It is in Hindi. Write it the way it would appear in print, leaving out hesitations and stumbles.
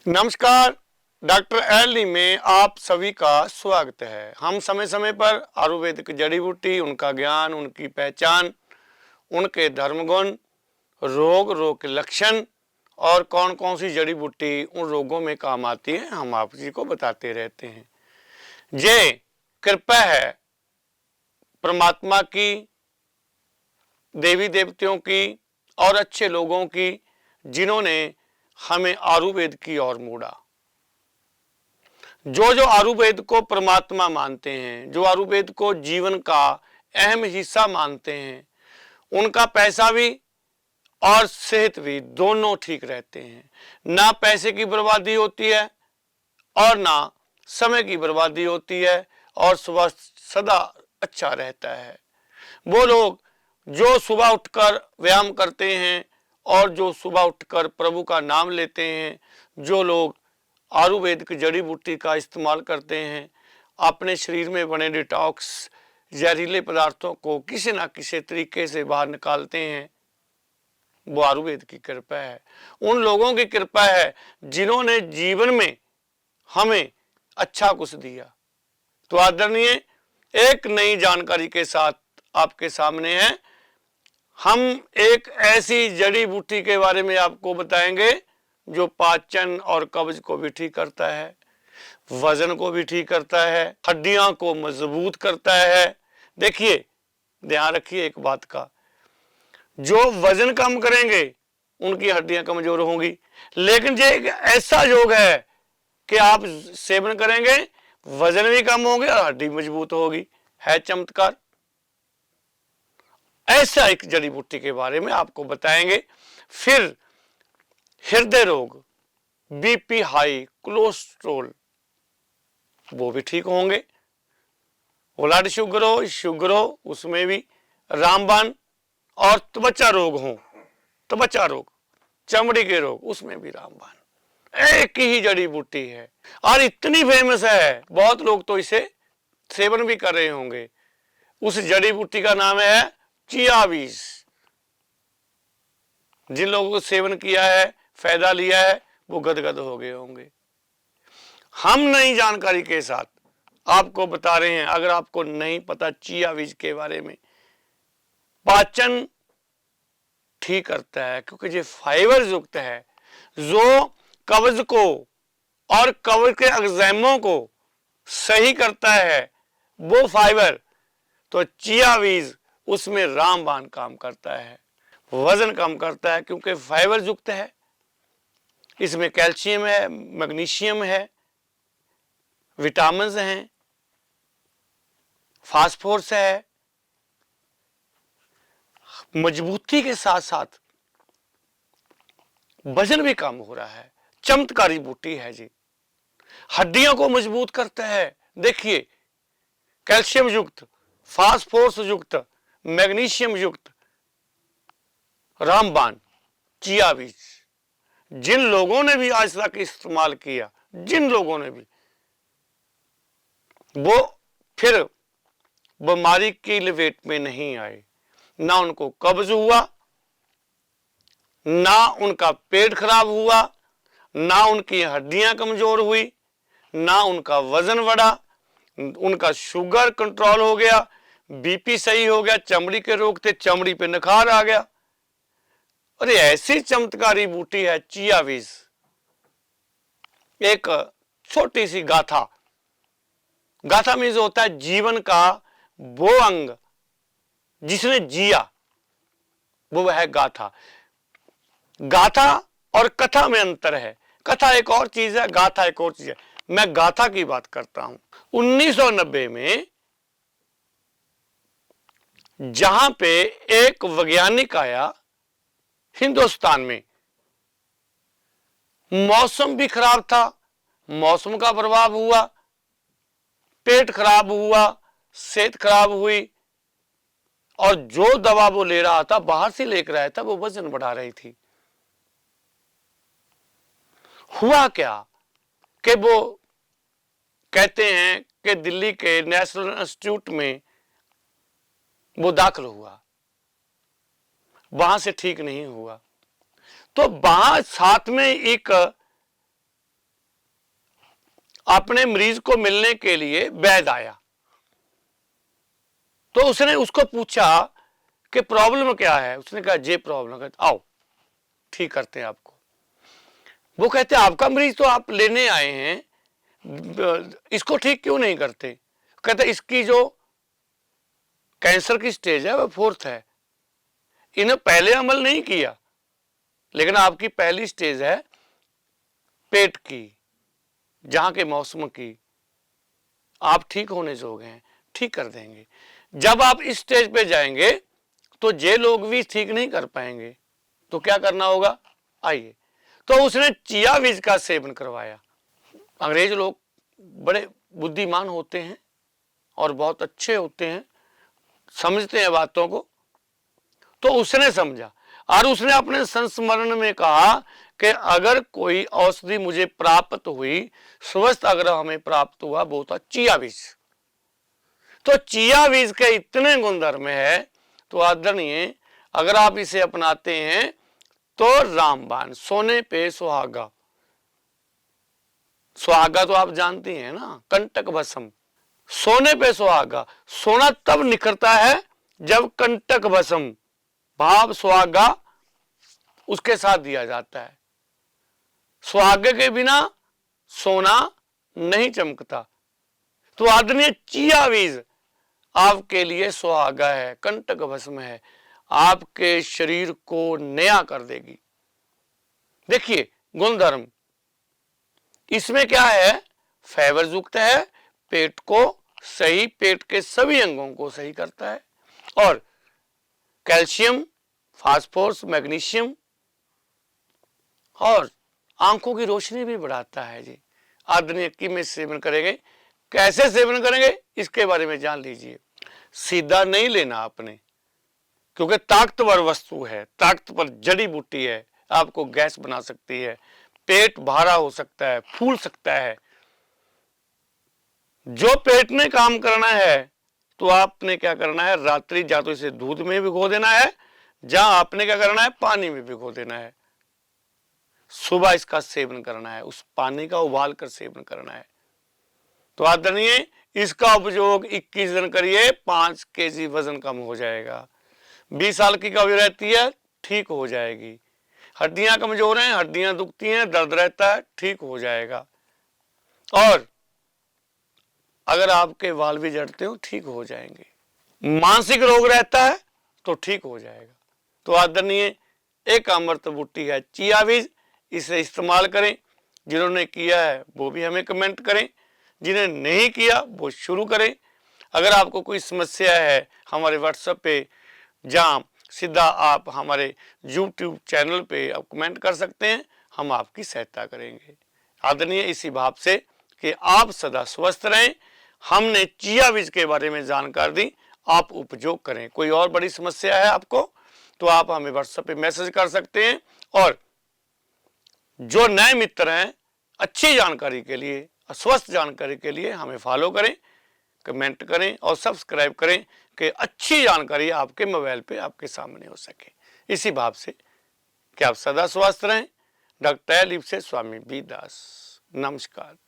नमस्कार। डॉक्टर एल में आप सभी का स्वागत है। हम समय समय पर आयुर्वेदिक जड़ी बूटी, उनका ज्ञान, उनकी पहचान, उनके धर्मगुण, रोग के लक्षण और कौन कौन सी जड़ी बूटी उन रोगों में काम आती है, हम आप जी को बताते रहते हैं। ये कृपा है परमात्मा की, देवी देवताओं की और अच्छे लोगों की, जिन्होंने हमें आयुर्वेद की ओर मोड़ा। जो आयुर्वेद को परमात्मा मानते हैं, जो आयुर्वेद को जीवन का अहम हिस्सा मानते हैं, उनका पैसा भी और सेहत भी दोनों ठीक रहते हैं। ना पैसे की बर्बादी होती है और ना समय की बर्बादी होती है और स्वास्थ्य सदा अच्छा रहता है। वो लोग जो सुबह उठकर व्यायाम करते हैं और जो सुबह उठकर प्रभु का नाम लेते हैं, जो लोग आयुर्वेदिक जड़ी बूटी का इस्तेमाल करते हैं, अपने शरीर में बने डिटॉक्स जहरीले पदार्थों को किसी ना किसी तरीके से बाहर निकालते हैं, वो आयुर्वेद की कृपा है। उन लोगों की कृपा है जिन्होंने जीवन में हमें अच्छा कुछ दिया। तो आदरणीय, एक नई जानकारी के साथ आपके सामने है। हम एक ऐसी जड़ी बूटी के बारे में आपको बताएंगे जो पाचन और कब्ज को भी ठीक करता है, वजन को भी ठीक करता है, हड्डियां को मजबूत करता है। देखिए, ध्यान रखिए एक बात का, जो वजन कम करेंगे उनकी हड्डियां कमजोर होंगी, लेकिन ये एक ऐसा योग है कि आप सेवन करेंगे, वजन भी कम होंगे और हड्डी मजबूत होगी। है चमत्कार। ऐसा एक जड़ी बूटी के बारे में आपको बताएंगे। फिर हृदय रोग, बीपी हाई, कोलेस्ट्रोल, वो भी ठीक होंगे। ब्लड शुगर हो उसमें भी रामबाण, और त्वचा रोग हो, त्वचा रोग, चमड़ी के रोग, उसमें भी रामबाण। एक ही जड़ी बूटी है और इतनी फेमस है, बहुत लोग तो इसे सेवन भी कर रहे होंगे। उस जड़ी बूटी का नाम है चिया बीज। जिन लोगों को सेवन किया है, फायदा लिया है, वो गदगद हो गए होंगे। हम नई जानकारी के साथ आपको बता रहे हैं। अगर आपको नहीं पता चिया बीज के बारे में, पाचन ठीक करता है क्योंकि ये फाइबर युक्त है, जो कब्ज को और कब्ज के एग्जामों को सही करता है, वो फाइबर। तो चिया बीज उसमें रामबाण काम करता है। वजन कम करता है क्योंकि फाइबर युक्त है, इसमें कैल्शियम है, मैग्नीशियम है, विटामिन हैं, फास्फोरस है। मजबूती के साथ साथ वजन भी कम हो रहा है। चमत्कारी बूटी है जी। हड्डियों को मजबूत करता है। देखिए, कैल्शियम युक्त, फास्फोरस युक्त, मैग्नीशियम युक्त रामबाण चिया बीज। जिन लोगों ने भी आज तक इस्तेमाल किया, जिन लोगों ने भी, वो फिर बीमारी की लपेट में नहीं आए। ना उनको कब्ज हुआ, ना उनका पेट खराब हुआ, ना उनकी हड्डियां कमजोर हुई, ना उनका वजन बढ़ा, उनका शुगर कंट्रोल हो गया, बीपी सही हो गया, चमड़ी के रोग थे, चमड़ी पे निखार आ गया। अरे ऐसी चमत्कारी बूटी है चिया बीज। एक छोटी सी गाथा, गाथा मीन्स होता है जीवन का वो अंग जिसने जिया, वो है गाथा। गाथा और कथा में अंतर है। कथा एक और चीज है, गाथा एक और चीज है। मैं गाथा की बात करता हूं। 1990 में जहां पे एक वैज्ञानिक आया हिंदुस्तान में, मौसम भी खराब था, मौसम का प्रभाव हुआ, पेट खराब हुआ, सेहत खराब हुई, और जो दवा वो ले रहा था, बाहर से लेकर आया था, वो वजन बढ़ा रही थी। हुआ क्या कि वो कहते हैं कि दिल्ली के नेशनल इंस्टीट्यूट में वो दाखिल हुआ, वहां से ठीक नहीं हुआ। तो वहां साथ में एक अपने मरीज को मिलने के लिए वैद्य आया, तो उसने उसको पूछा कि प्रॉब्लम क्या है। उसने कहा ये प्रॉब्लम है, आओ ठीक करते हैं आपको। वो कहते हैं आपका मरीज तो आप लेने आए हैं, इसको ठीक क्यों नहीं करते? कहते इसकी जो कैंसर की स्टेज है वो 4th है, इन्हें पहले अमल नहीं किया, लेकिन आपकी पहली स्टेज है पेट की, जहां के मौसम की, आप ठीक होने जोग हैं, ठीक कर देंगे। जब आप इस स्टेज पे जाएंगे तो ये लोग भी ठीक नहीं कर पाएंगे, तो क्या करना होगा, आइए। तो उसने चिया बीज का सेवन करवाया। अंग्रेज लोग बड़े बुद्धिमान होते हैं और बहुत अच्छे होते हैं, समझते हैं बातों को। तो उसने समझा और उसने अपने संस्मरण में कहा कि अगर कोई औषधि मुझे प्राप्त हुई, स्वस्थ अगर हमें प्राप्त हुआ, वो था चिया बीज। तो चिया बीज के इतने गुणधर्म है, तो आदरणीय अगर आप इसे अपनाते हैं तो रामबाण, सोने पे सुहागा। सुहागा तो आप जानती हैं ना, कंटक भस्म, सोने पे सुहागा। सोना तब निखरता है जब कंटक भस्म, भाव सुहागा उसके साथ दिया जाता है। सुहागे के बिना सोना नहीं चमकता। तो आदरणीय चिया बीज आपके लिए सुहागा है, कंटक भस्म है, आपके शरीर को नया कर देगी। देखिए गुणधर्म इसमें क्या है, फाइबर युक्त है, पेट को सही, पेट के सभी अंगों को सही करता है, और कैल्शियम, फास्फोरस, मैग्नीशियम और आंखों की रोशनी भी बढ़ाता है जी। आदरणीय की में सेवन करेंगे, कैसे सेवन करेंगे इसके बारे में जान लीजिए। सीधा नहीं लेना आपने, क्योंकि ताकतवर वस्तु है, ताकतवर जड़ी बूटी है, आपको गैस बना सकती है, पेट भारा हो सकता है, फूल सकता है। जो पेट ने काम करना है तो आपने क्या करना है, रात्रि या तो इसे दूध में भिगो देना है, जहां आपने क्या करना है, पानी में भिगो देना है। सुबह इसका सेवन करना है, उस पानी का उबाल कर सेवन करना है। तो आदरणीय इसका उपयोग 21 दिन करिए, 5 kg वजन कम हो जाएगा। 20 साल की कभी रहती है, ठीक हो जाएगी। हड्डियां कमजोर हैं, हड्डियां दुखती हैं, दर्द रहता है, ठीक हो जाएगा। और अगर आपके वाल भी जड़ते हो, ठीक हो जाएंगे। मानसिक रोग रहता है तो ठीक हो जाएगा। तो आदरणीय एक अमृत बूटी है चिया बीज, इसे इस्तेमाल करें। जिन्होंने किया है वो भी हमें कमेंट करें, जिन्हें नहीं किया वो शुरू करें। अगर आपको कोई समस्या है हमारे व्हाट्सएप पे, जहां सीधा आप हमारे यूट्यूब चैनल पे आप कमेंट कर सकते हैं, हम आपकी सहायता करेंगे। आदरणीय इसी भाव से कि आप सदा स्वस्थ रहें, हमने चिया बीज के बारे में जानकारी दी, आप उपयोग करें। कोई और बड़ी समस्या है आपको तो आप हमें व्हाट्सएप पे मैसेज कर सकते हैं। और जो नए मित्र हैं, अच्छी जानकारी के लिए, स्वस्थ जानकारी के लिए हमें फॉलो करें, कमेंट करें और सब्सक्राइब करें कि अच्छी जानकारी आपके मोबाइल पे आपके सामने हो सके। इसी भाव से कि आप सदा स्वस्थ रहें। डॉक्टर लिप से स्वामी बी दास, नमस्कार।